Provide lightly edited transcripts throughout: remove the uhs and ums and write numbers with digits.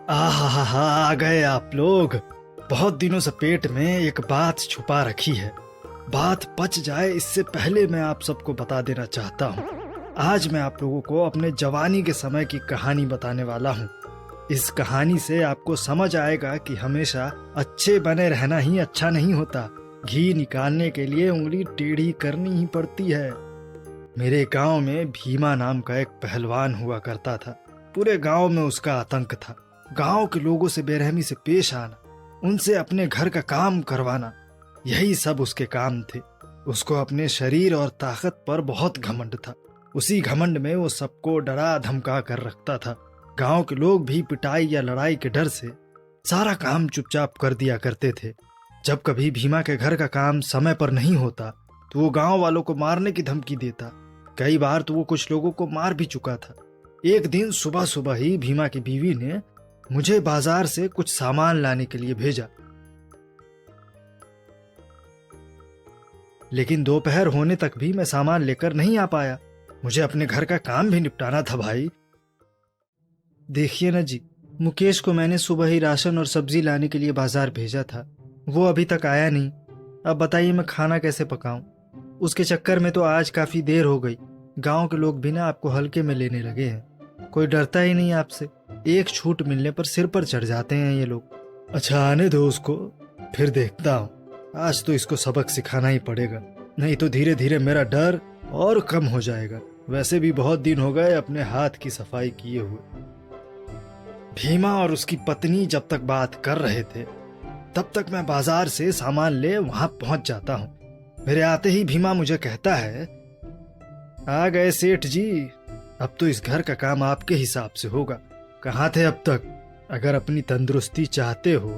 आहा, आ गए आप लोग। बहुत दिनों से पेट में एक बात छुपा रखी है। बात पच जाए इससे पहले मैं आप सबको बता देना चाहता हूँ। आज मैं आप लोगों को अपने जवानी के समय की कहानी बताने वाला हूँ। इस कहानी से आपको समझ आएगा कि हमेशा अच्छे बने रहना ही अच्छा नहीं होता। घी निकालने के लिए उंगली टेढ़ी करनी ही पड़ती है। मेरे गांव में भीमा नाम का एक पहलवान हुआ करता था। पूरे गांव में उसका आतंक था। गांव के लोगों से बेरहमी से पेश आना, उनसे अपने घर का काम करवाना, यही सब उसके काम थे। उसको अपने शरीर और ताकत पर बहुत घमंड था। उसी घमंड में वो सबको डरा धमका कर रखता था। गांव के लोग भी पिटाई या लड़ाई के डर से सारा काम चुपचाप कर दिया करते थे। जब कभी भीमा के घर का काम समय पर नहीं होता तो वो गांव वालों को मारने की धमकी देता। कई बार तो वो कुछ लोगों को मार भी चुका था। एक दिन सुबह सुबह ही भीमा की बीवी ने मुझे बाजार से कुछ सामान लाने के लिए भेजा, लेकिन दोपहर होने तक भी मैं सामान लेकर नहीं आ पाया। मुझे अपने घर का काम भी निपटाना था भाई। देखिए ना जी, मुकेश को मैंने सुबह ही राशन और सब्जी लाने के लिए बाजार भेजा था। वो अभी तक आया नहीं। अब बताइए मैं खाना कैसे पकाऊं? उसके चक्कर में तो आज काफी देर हो गई। गांव के लोग भी ना आपको हल्के में लेने लगे हैं। कोई डरता ही नहीं आपसे। एक छूट मिलने पर सिर पर चढ़ जाते हैं ये लोग। अच्छा, आने दो उसको, फिर देखता हूँ। आज तो इसको सबक सिखाना ही पड़ेगा, नहीं तो धीरे धीरे मेरा डर और कम हो जाएगा। वैसे भी बहुत दिन हो गए अपने हाथ की सफाई किए हुए। भीमा और उसकी पत्नी जब तक बात कर रहे थे तब तक मैं बाजार से सामान ले वहां पहुंच जाता हूं। मेरे आते ही भीमा मुझे कहता है, आ गए सेठ जी, अब तो इस घर का काम आपके हिसाब से होगा। कहाँ थे अब तक? अगर अपनी तंदुरुस्ती चाहते हो,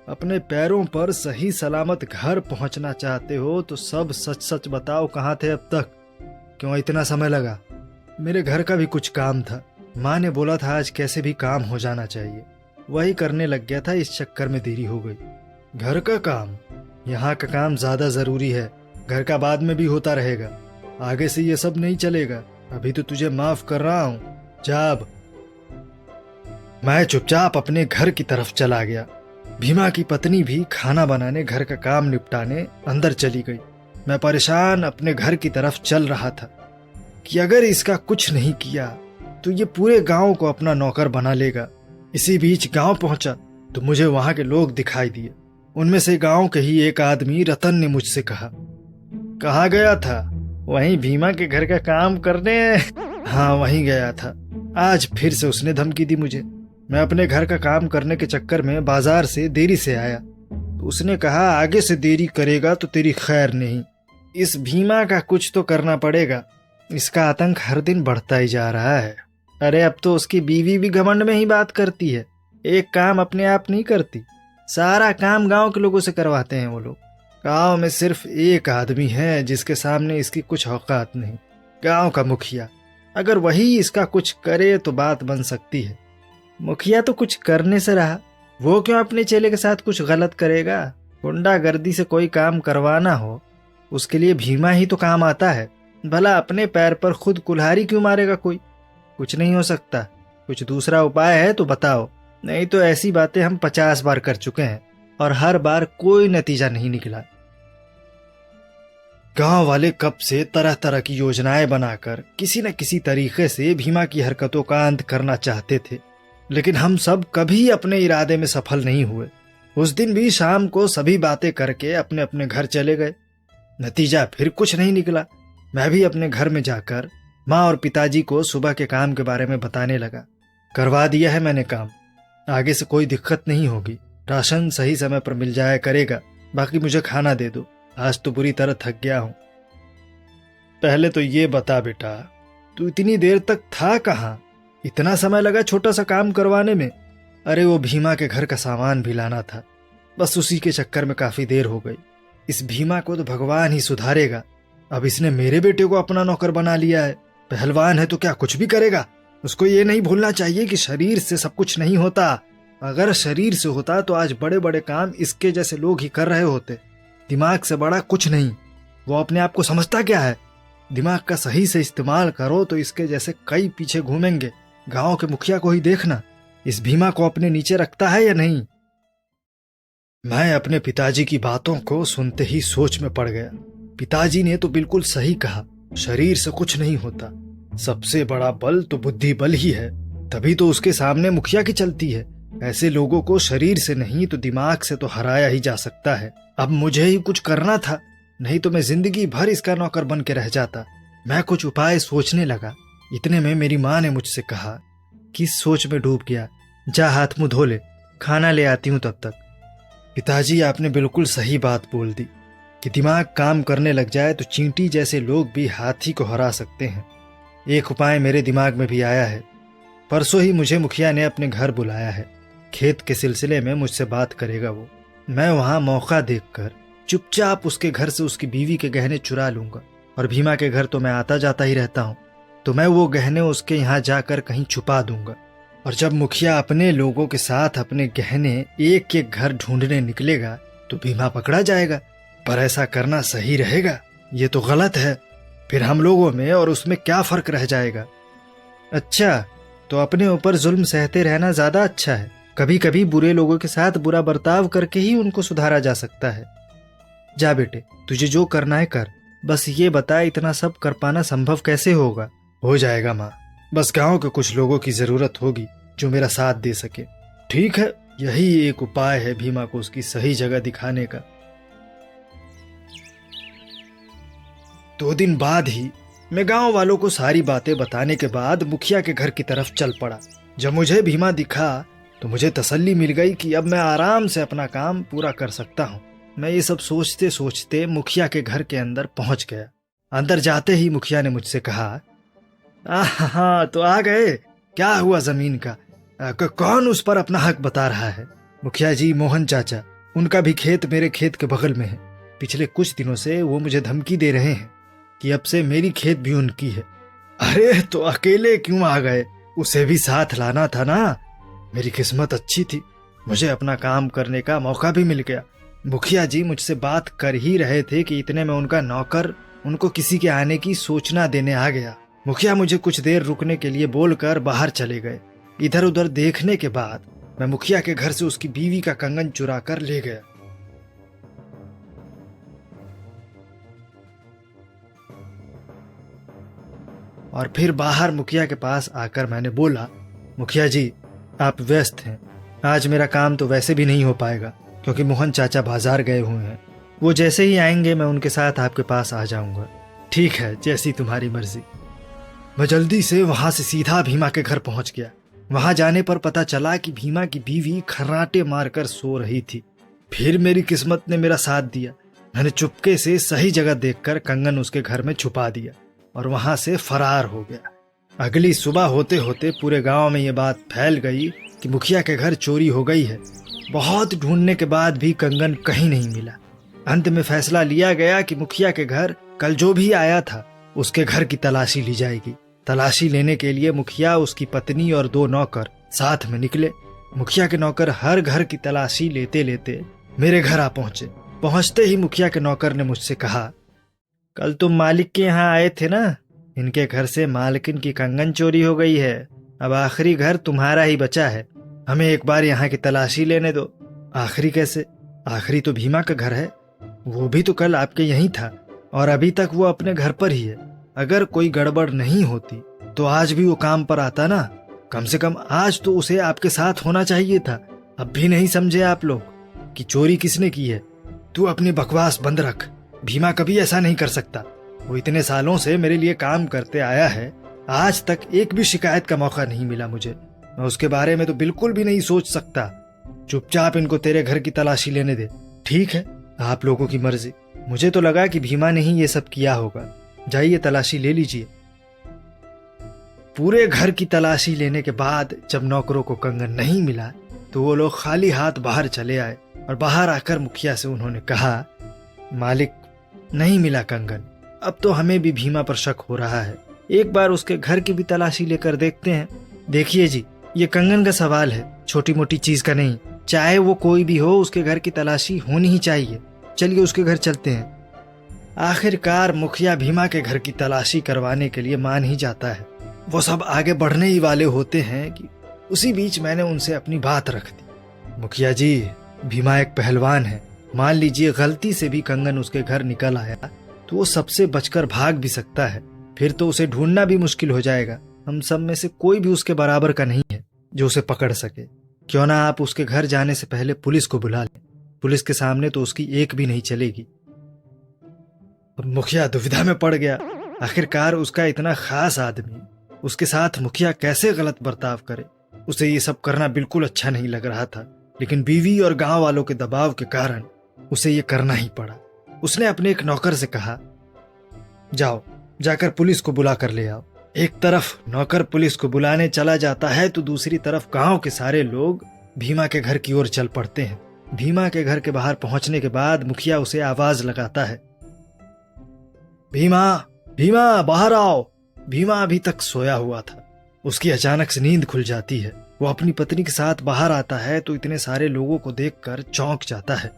अपने पैरों पर सही सलामत घर पहुंचना चाहते हो तो सब सच सच बताओ, कहाँ थे अब तक? क्यों इतना समय लगा? मेरे घर का भी कुछ काम था। माँ ने बोला था आज कैसे भी काम हो जाना चाहिए, वही करने लग गया था। इस चक्कर में देरी हो गई। घर का काम? यहाँ का काम ज्यादा जरूरी है। घर का बाद में भी होता रहेगा। आगे से ये सब नहीं चलेगा। अभी तो तुझे माफ कर रहा हूँ, जा अब। मैं चुपचाप अपने घर की तरफ चला गया। भीमा की पत्नी भी खाना बनाने, घर का काम निपटाने अंदर चली गई। मैं परेशान अपने घर की तरफ चल रहा था कि अगर इसका कुछ नहीं किया तो ये पूरे गांव को अपना नौकर बना लेगा। इसी बीच गांव पहुंचा तो मुझे वहां के लोग दिखाई दिए। उनमें से गांव के ही एक आदमी रतन ने मुझसे कहा, कहाँ गया था? वहीं भीमा के घर का काम करने? हाँ, वहीं गया था। आज फिर से उसने धमकी दी मुझे। मैं अपने घर का काम करने के चक्कर में बाजार से देरी से आया तो उसने कहा, आगे से देरी करेगा तो तेरी खैर नहीं। इस भीमा का कुछ तो करना पड़ेगा। इसका आतंक हर दिन बढ़ता ही जा रहा है। अरे अब तो उसकी बीवी भी घमंड में ही बात करती है। एक काम अपने आप नहीं करती, सारा काम गांव के लोगों से करवाते हैं वो लोग। गांव में सिर्फ एक आदमी है जिसके सामने इसकी कुछ औकात नहीं, गांव का मुखिया। अगर वही इसका कुछ करे तो बात बन सकती है। मुखिया तो कुछ करने से रहा, वो क्यों अपने चेले के साथ कुछ गलत करेगा? गुंडागर्दी से कोई काम करवाना हो उसके लिए भीमा ही तो काम आता है। भला अपने पैर पर खुद कुल्हाड़ी क्यों मारेगा कोई? कुछ नहीं हो सकता। कुछ दूसरा उपाय है तो बताओ, नहीं तो ऐसी बातें हम 50 बार कर चुके हैं और हर बार कोई नतीजा नहीं निकला। गांव वाले कब से तरह तरह की योजनाएं बनाकर किसी न किसी तरीके से भीमा की हरकतों का अंत करना चाहते थे, लेकिन हम सब कभी अपने इरादे में सफल नहीं हुए। उस दिन भी शाम को सभी बातें करके अपने अपने घर चले गए। नतीजा फिर कुछ नहीं निकला। मैं भी अपने घर में जाकर माँ और पिताजी को सुबह के काम के बारे में बताने लगा। करवा दिया है मैंने काम, आगे से कोई दिक्कत नहीं होगी। राशन सही समय पर मिल जाया करेगा। बाकी मुझे खाना दे दो, आज तो बुरी तरह थक गया हूं। पहले तो ये बता बेटा, तू इतनी देर तक था कहाँ? इतना समय लगा छोटा सा काम करवाने में? अरे वो भीमा के घर का सामान भी लाना था, बस उसी के चक्कर में काफी देर हो गई। इस भीमा को तो भगवान ही सुधारेगा। अब इसने मेरे बेटे को अपना नौकर बना लिया है। पहलवान है तो क्या कुछ भी करेगा? उसको ये नहीं भूलना चाहिए कि शरीर से सब कुछ नहीं होता। अगर शरीर से होता तो आज बड़े बड़े काम इसके जैसे लोग ही कर रहे होते। दिमाग से बड़ा कुछ नहीं। वो अपने आप को समझता क्या है? दिमाग का सही से इस्तेमाल करो तो इसके जैसे कई पीछे घूमेंगे। गांव के मुखिया को ही देखना, इस भीमा को अपने नीचे रखता है या नहीं। मैं अपने पिताजी की बातों को सुनते ही सोच में पड़ गया। पिताजी ने तो बिल्कुल सही कहा, शरीर से कुछ नहीं होता, सबसे बड़ा बल तो बुद्धि बल ही है, तभी तो उसके सामने मुखिया की चलती है। ऐसे लोगों को शरीर से नहीं तो दिमाग से तो हराया ही जा सकता है। अब मुझे ही कुछ करना था, नहीं तो मैं जिंदगी भर इसका नौकर बन के रह जाता। मैं कुछ उपाय सोचने लगा। इतने में मेरी माँ ने मुझसे कहा, किस सोच में डूब गया, जा हाथ मुंह धो ले, खाना ले आती हूँ तब तक। पिताजी, आपने बिल्कुल सही बात बोल दी कि दिमाग काम करने लग जाए तो चींटी जैसे लोग भी हाथी को हरा सकते हैं। एक उपाय मेरे दिमाग में भी आया है। परसों ही मुझे मुखिया ने अपने घर बुलाया है। खेत के सिलसिले में मुझसे बात करेगा वो। मैं वहां मौका देखकर चुपचाप उसके घर से उसकी बीवी के गहने चुरा लूंगा। और भीमा के घर तो मैं आता जाता ही रहता हूँ, तो मैं वो गहने उसके यहाँ जाकर कहीं छुपा दूंगा। और जब मुखिया अपने लोगों के साथ अपने गहने एक एक घर ढूंढने निकलेगा तो भीमा पकड़ा जाएगा। पर ऐसा करना सही रहेगा? ये तो गलत है। फिर हम लोगों में और उसमें क्या फर्क रह जाएगा? अच्छा, तो अपने ऊपर जुल्म सहते रहना ज्यादा अच्छा है। कभी कभी बुरे लोगों के साथ बुरा बर्ताव करके ही उनको सुधारा जा सकता है। जा बेटे, तुझे जो करना है कर, बस ये बता इतना सब कर पाना संभव कैसे होगा? हो जाएगा माँ, बस गांव के कुछ लोगों की जरूरत होगी जो मेरा साथ दे सके। ठीक है, यही एक उपाय है भीमा को उसकी सही जगह दिखाने का। 2 दिन बाद ही मैं गांव वालों को सारी बातें बताने के बाद मुखिया के घर की तरफ चल पड़ा। जब मुझे भीमा दिखा तो मुझे तसल्ली मिल गई कि अब मैं आराम से अपना काम पूरा कर सकता हूँ। मैं ये सब सोचते सोचते मुखिया के घर के अंदर पहुंच गया। अंदर जाते ही मुखिया ने मुझसे कहा, हाँ तो आ गए, क्या हुआ जमीन का? कौन उस पर अपना हक बता रहा है? मुखिया जी, मोहन चाचा, उनका भी खेत मेरे खेत के बगल में है। पिछले कुछ दिनों से वो मुझे धमकी दे रहे हैं कि अब से मेरी खेत भी उनकी है। अरे तो अकेले क्यों आ गए? उसे भी साथ लाना था ना। मेरी किस्मत अच्छी थी, मुझे अपना काम करने का मौका भी मिल गया। मुखिया जी मुझसे बात कर ही रहे थे कि इतने में उनका नौकर उनको किसी के आने की सूचना देने आ गया। मुखिया मुझे कुछ देर रुकने के लिए बोलकर बाहर चले गए। इधर उधर देखने के बाद मैं मुखिया के घर से उसकी बीवी का कंगन चुरा कर ले गया। और फिर बाहर मुखिया के पास आकर मैंने बोला, मुखिया जी, आप व्यस्त हैं, आज मेरा काम तो वैसे भी नहीं हो पाएगा क्योंकि मोहन चाचा बाजार गए हुए हैं। वो जैसे ही आएंगे मैं उनके साथ आपके पास आ जाऊंगा। ठीक है, जैसी तुम्हारी मर्जी। मैं जल्दी से वहां से सीधा भीमा के घर पहुंच गया। वहां जाने पर पता चला कि भीमा की बीवी खर्राटे मारकर सो रही थी। फिर मेरी किस्मत ने मेरा साथ दिया। मैंने चुपके से सही जगह देखकर कंगन उसके घर में छुपा दिया और वहां से फरार हो गया। अगली सुबह होते होते पूरे गांव में ये बात फैल गई कि मुखिया के घर चोरी हो गई है। बहुत ढूंढने के बाद भी कंगन कहीं नहीं मिला। अंत में फैसला लिया गया कि मुखिया के घर कल जो भी आया था उसके घर की तलाशी ली जाएगी। तलाशी लेने के लिए मुखिया, उसकी पत्नी और 2 नौकर साथ में निकले। मुखिया के नौकर हर घर की तलाशी लेते लेते मेरे घर आ पहुंचे। पहुंचते ही मुखिया के नौकर ने मुझसे कहा, कल तुम मालिक के यहाँ आए थे ना, इनके घर से मालकिन की कंगन चोरी हो गई है। अब आखिरी घर तुम्हारा ही बचा है, हमें एक बार यहाँ की तलाशी लेने दो। आखिरी कैसे? आखिरी तो भीमा का घर है, वो भी तो कल आपके यहीं था और अभी तक वो अपने घर पर ही है। अगर कोई गड़बड़ नहीं होती तो आज भी वो काम पर आता ना। कम से कम आज तो उसे आपके साथ होना चाहिए था। अब भी नहीं समझे आप लोग कि चोरी किसने की है? तू अपनी बकवास बंद रख, भीमा कभी ऐसा नहीं कर सकता। वो इतने सालों से मेरे लिए काम करते आया है, आज तक एक भी शिकायत का मौका नहीं मिला मुझे। मैं उसके बारे में तो बिल्कुल भी नहीं सोच सकता। चुपचाप इनको तेरे घर की तलाशी लेने दे। ठीक है, आप लोगों की मर्जी। मुझे तो लगा कि भीमा ने ही ये सब किया होगा। जाइए तलाशी ले लीजिए। पूरे घर की तलाशी लेने के बाद जब नौकरों को कंगन नहीं मिला तो वो लोग खाली हाथ बाहर चले आए और बाहर आकर मुखिया से उन्होंने कहा, मालिक, नहीं मिला कंगन। अब तो हमें भी भीमा पर शक हो रहा है, एक बार उसके घर की भी तलाशी लेकर देखते हैं। देखिए जी, ये कंगन का सवाल है, छोटी मोटी चीज का नहीं। चाहे वो कोई भी हो, उसके घर की तलाशी होनी ही चाहिए। चलिए उसके घर चलते हैं। आखिरकार मुखिया भीमा के घर की तलाशी करवाने के लिए मान ही जाता है। वो सब आगे बढ़ने ही वाले होते हैं कि उसी बीच मैंने उनसे अपनी बात रख दी। मुखिया जी, भीमा एक पहलवान है। मान लीजिए गलती से भी कंगन उसके घर निकल आया तो वो सबसे बचकर भाग भी सकता है, फिर तो उसे ढूंढना भी मुश्किल हो जाएगा। हम सब में से कोई भी उसके बराबर का नहीं है जो उसे पकड़ सके। क्यों ना आप उसके घर जाने से पहले पुलिस को बुला लें, पुलिस के सामने तो उसकी एक भी नहीं चलेगी। और मुखिया दुविधा में पड़ गया। आखिरकार उसका इतना खास आदमी, उसके साथ मुखिया कैसे गलत बर्ताव करे। उसे ये सब करना बिल्कुल अच्छा नहीं लग रहा था, लेकिन बीवी और गांव वालों के दबाव के कारण उसे ये करना ही पड़ा। उसने अपने एक नौकर से कहा, जाओ जाकर पुलिस को बुला कर ले आओ। एक तरफ नौकर पुलिस को बुलाने चला जाता है तो दूसरी तरफ गांव के सारे लोग भीमा के घर की ओर चल पड़ते हैं। भीमा के घर के बाहर पहुंचने के बाद मुखिया उसे आवाज लगाता है, भीमा, भीमा बाहर आओ। भीमा अभी तक सोया हुआ था। उसकी अचानक से नींद खुल जाती है। वो अपनी पत्नी के साथ बाहर आता है तो इतने सारे लोगों को देखकर चौंक जाता है।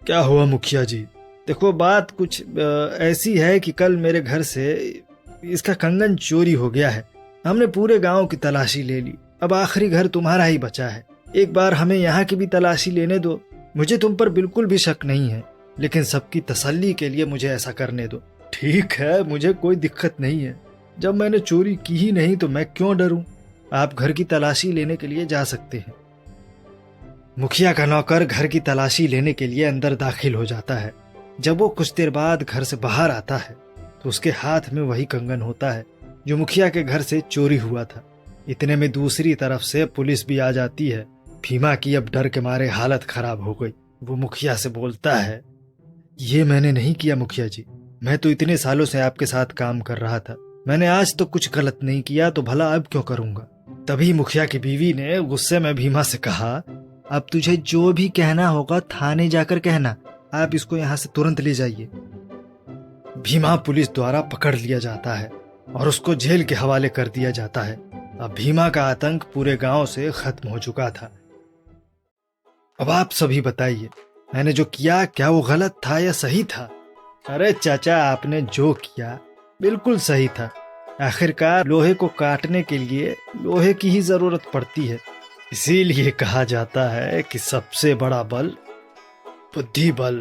क्या हुआ मुखिया जी? देखो, बात कुछ ऐसी है कि कल मेरे घर से इसका कंगन चोरी हो गया है। हमने पूरे गांव की तलाशी ले ली, अब आखिरी घर तुम्हारा ही बचा है। एक बार हमें यहाँ की भी तलाशी लेने दो। मुझे तुम पर बिल्कुल भी शक नहीं है, लेकिन सबकी तसल्ली के लिए मुझे ऐसा करने दो। ठीक है, मुझे कोई दिक्कत नहीं है। जब मैंने चोरी की ही नहीं तो मैं क्यों डरूं? आप घर की तलाशी लेने के लिए जा सकते हैं। मुखिया का नौकर घर की तलाशी लेने के लिए अंदर दाखिल हो जाता है। जब वो कुछ देर बाद घर से बाहर आता है तो उसके हाथ में वही कंगन होता है जो मुखिया के घर से चोरी हुआ था। इतने में दूसरी तरफ से पुलिस भी आ जाती है। भीमा की अब डर के मारे हालत खराब हो गई। वो मुखिया से बोलता है, ये मैंने नहीं किया मुखिया जी। मैं तो इतने सालों से आपके साथ काम कर रहा था। मैंने आज तो कुछ गलत नहीं किया, तो भला अब क्यों करूंगा? तभी मुखिया की बीवी ने गुस्से में भीमा से कहा, अब तुझे जो भी कहना होगा थाने जाकर कहना। आप इसको यहाँ से तुरंत ले जाइए। भीमा पुलिस द्वारा पकड़ लिया जाता है और उसको जेल के हवाले कर दिया जाता है। अब भीमा का आतंक पूरे गांव से खत्म हो चुका था। अब आप सभी बताइए, मैंने जो किया क्या वो गलत था या सही था? अरे चाचा, आपने जो किया बिल्कुल सही था। आखिरकार लोहे को काटने के लिए लोहे की ही जरूरत पड़ती है। इसीलिए कहा जाता है कि सबसे बड़ा बल बुद्धि बल।